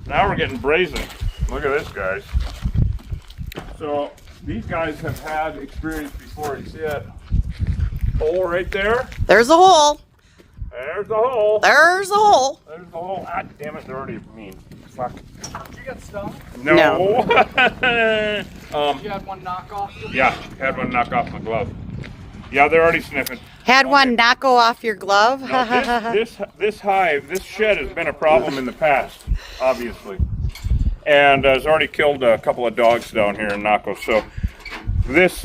Now we're getting brazen. Look at this, guys. So these guys have had experience before. You see that hole right there? There's a hole. There's the hole. There's a hole. There's the hole. Ah, damn it, they're already mean. Fuck. You got stung? No. You had one knock off? Yeah, had one knock off my glove. Yeah, they're already sniffing. Had one Naco off your glove? No, this hive, this shed has been a problem in the past, obviously. And has already killed a couple of dogs down here in Naco. So this,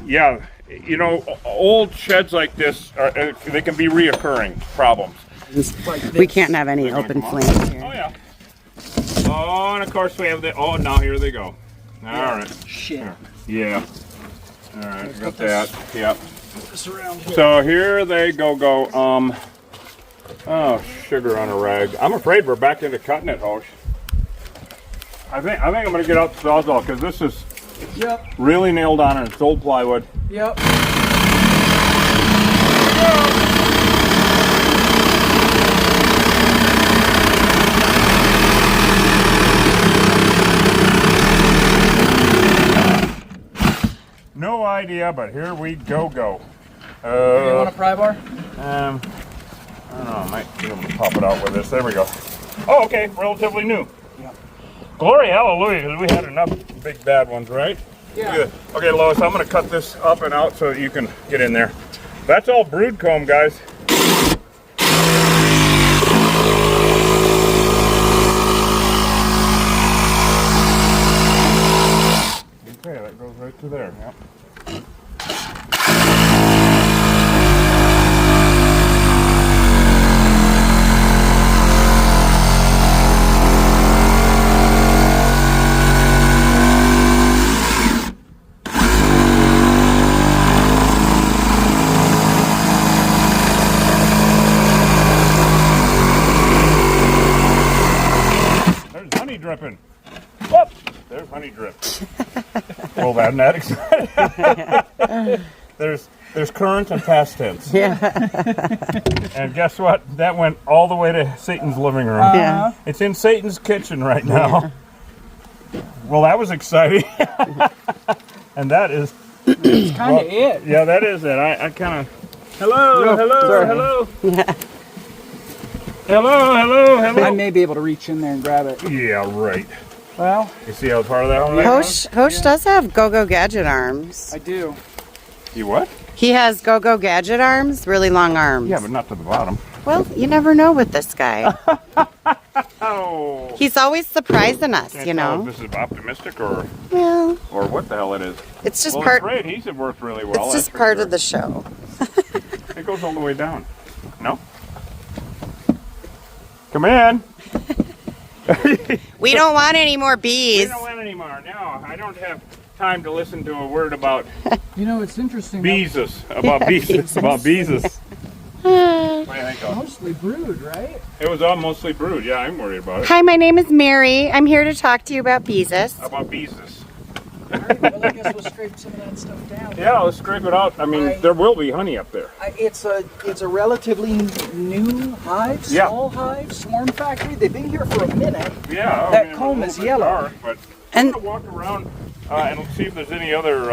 yeah, you know, old sheds like this, they can be reoccurring problems. We can't have any open flames here. Oh, yeah. Oh, and of course we have the, oh, now here they go. All right. Shit. Yeah. All right, got that. Yep. This around here. So here they go. Oh, sugar on a rag. I'm afraid we're back into cutting it, Hosh. I think I'm gonna get out the Sawzall because this is really nailed on and it's old plywood. Yep. No idea, but here we go. You want a pry bar? I don't know, I might be able to pop it out with this. There we go. Oh, okay, relatively new. Yeah. Glory, hallelujah, because we had enough big bad ones, right? Yeah. Okay, Lois, I'm going to cut this up and out so that you can get in there. That's all brood comb, guys. Okay, that goes right to there. Yep. There's honey dripping. Whoop! There's honey drip. Well, that's not exciting. There's current and past tense. Yeah. And guess what? That went all the way to Satan's living room. Yeah. It's in Satan's kitchen right now. Well, that was exciting. And that is... It's kind of it. Yeah, that is it. I kind of... Hello. Hello. I may be able to reach in there and grab it. Yeah, right. Well, You see how far that one Hosh does have go-go gadget arms. I do. You what? He has go-go gadget arms, really long arms. Yeah, but not to the bottom. Well, you never know with this guy. Oh. He's always surprising us, Can't you tell know. if this is optimistic or Well, what the hell it is. it's just Well, part. the adhesive worked really well. It's that's just for part sure. of the show. It goes all the way down. No? Come in. We don't want any more We bees. don't want any more. No, I don't have time to listen to a word about You know, it's interesting. beezus. About beezus. About beezus. What do you think of? Mostly brood, right? It was all mostly brood. Yeah, I'm worried about it. Hi, my name is Mary. I'm here to talk to you about beezus. About beezus. All right, well, I guess we'll scrape some of that stuff down. Yeah, let's scrape it out. I mean, there will be honey up there. It's a relatively new hive, Yeah. small hive, swarm factory. They've been here for a minute. Yeah. I That mean, comb it's a is little bit yellow. dark, but And- I'm gonna walk around and see if there's any other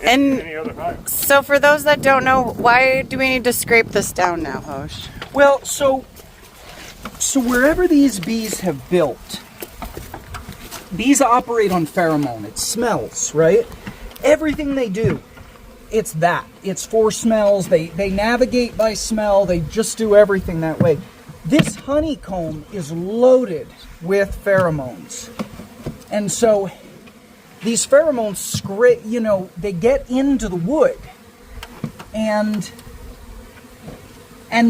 And- any other hives. So for those that don't know, why do we need to scrape this down now, Hosh? Well, so wherever these bees have built, bees operate on pheromone. It smells, right? Everything they do, it's that. It's for smells. They navigate by smell. They just do everything that way. This honeycomb is loaded with pheromones. And so these pheromones they get into the wood. And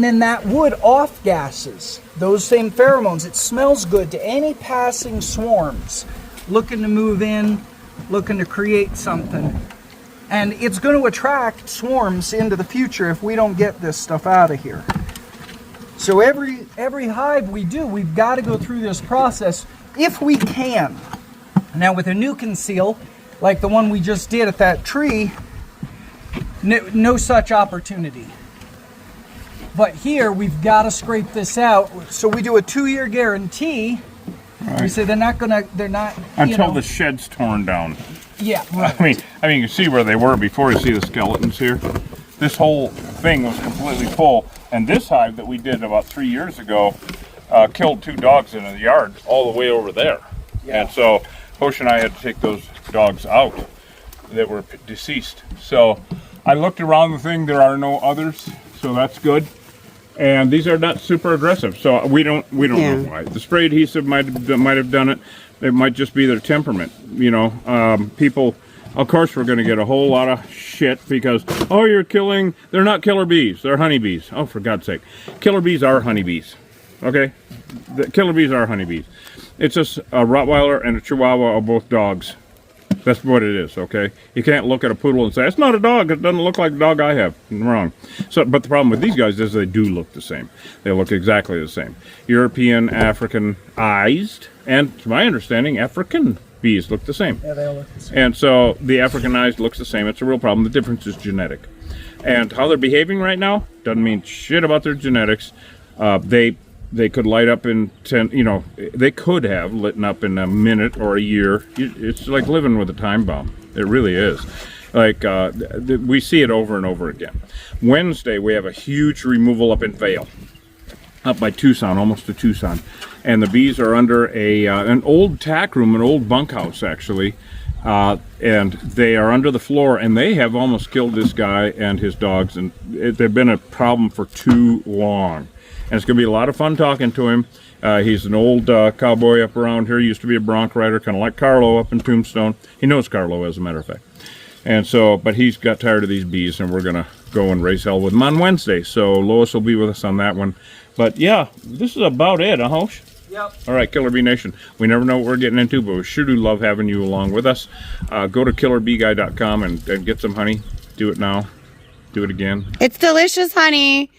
then that wood off gases those same pheromones. It smells good to any passing swarms looking to move in, looking to create something. And it's going to attract swarms into the future if we don't get this stuff out of here. So every hive we do, we've got to go through this process if we can. Now with a new conceal, like the one we just did at that tree, no such opportunity. But here we've got to scrape this out. So we do a 2-year guarantee You say they're not, Until the shed's torn down. Yeah, right. I mean, you can see where they were before. You see the skeletons here. This whole thing was completely full, and this hive that we did about 3 years ago killed 2 dogs in the yard all the way over there. Yeah. And so Hosh and I had to take those dogs out that were deceased. So I looked around the thing. There are no others, so that's good. And these are not super aggressive, so we don't know why. The spray adhesive might have done it. It might just be their temperament. You know, people. Of course, we're going to get a whole lot of shit because, oh, they're not killer bees, they're honeybees. Oh, for God's sake. Killer bees are honeybees, okay? The killer bees are honeybees. It's just a Rottweiler and a Chihuahua are both dogs. That's what it is, okay? You can't look at a poodle and say, it's not a dog, it doesn't look like the dog I have. Wrong. So, but the problem with these guys is they do look the same. They look exactly the same. European, Africanized, and to my understanding, African bees look the same. Yeah, they all look the same. And so the Africanized looks the same. It's a real problem. The difference is genetic. And how they're behaving right now doesn't mean shit about their genetics. They could light up in 10, you know, they could have lit up in a minute or a year. It's like living with a time bomb. It really is. Like, we see it over and over again. Wednesday, we have a huge removal up in Vail, up by Tucson, almost to Tucson. And the bees are under an old tack room, an old bunkhouse, actually. And they are under the floor, and they have almost killed this guy and his dogs. And they've been a problem for too long. And it's going to be a lot of fun talking to him. He's an old cowboy up around here. He used to be a bronc rider, kind of like Carlo up in Tombstone. He knows Carlo, as a matter of fact. And so, but he's got tired of these bees, and we're going to go and raise hell with him on Wednesday. So Lois will be with us on that one. But yeah, this is about it, huh, Hosh? Yep. All right, Killer Bee Nation. We never know what we're getting into, but we sure do love having you along with us. Go to killerbeeguy.com and get some honey. Do it now. Do it again. It's delicious honey.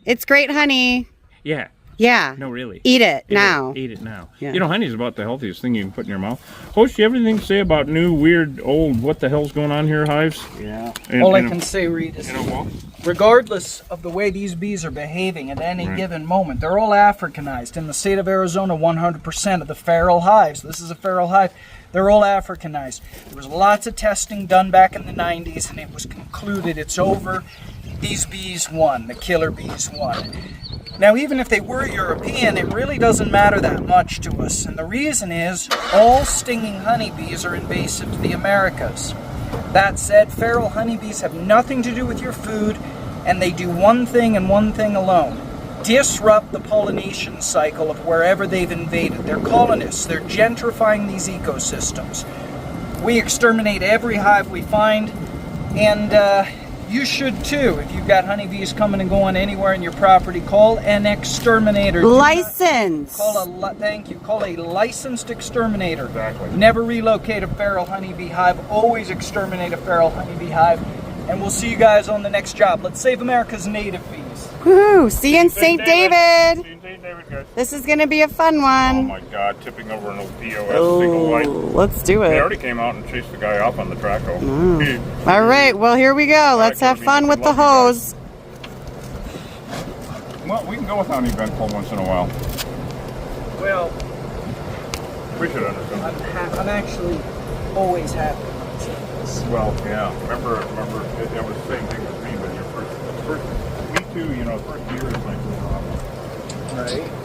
It's great honey. Yeah. Yeah. No, really. Eat it now. Eat it now. Yeah. You know, honey is about the healthiest thing you can put in your mouth. Hosh, you have anything to say about new, weird, old, what the hell's going on here hives? Yeah. All I can say, Reed, is regardless of the way these bees are behaving at any given moment, they're all Africanized. In the state of Arizona, 100% of the feral hives, this is a feral hive, they're all Africanized. There was lots of testing done back in the 90s, and it was concluded it's over. These bees won. The killer bees won. Now, even if they were European, it really doesn't matter that much to us. And the reason is, all stinging honeybees are invasive to the Americas. That said, feral honeybees have nothing to do with your food, and they do one thing and one thing alone: disrupt the pollination cycle of wherever they've invaded. They're colonists. They're gentrifying these ecosystems. We exterminate every hive we find, and you should too. If you've got honeybees coming and going anywhere in your property, call an exterminator. License. Thank you. Call a licensed exterminator. Exactly. Never relocate a feral honeybee hive. Always exterminate a feral honeybee hive. And we'll see you guys on the next job. Let's save America's native bees. Woohoo! See you in St. David. See you in St. David, guys. This is going to be a fun Oh one. my God, tipping over an old POS single white. Let's do They it. already came out and chased the guy off on the Traco. All right, well, here we go. Let's have fun with the hose. Well, we can go without an eventful once in a while. Well, We should understand. I'm actually always happy. Well, yeah. Remember, it was the same thing with me, but your first, me too, you know, first year is like, Right.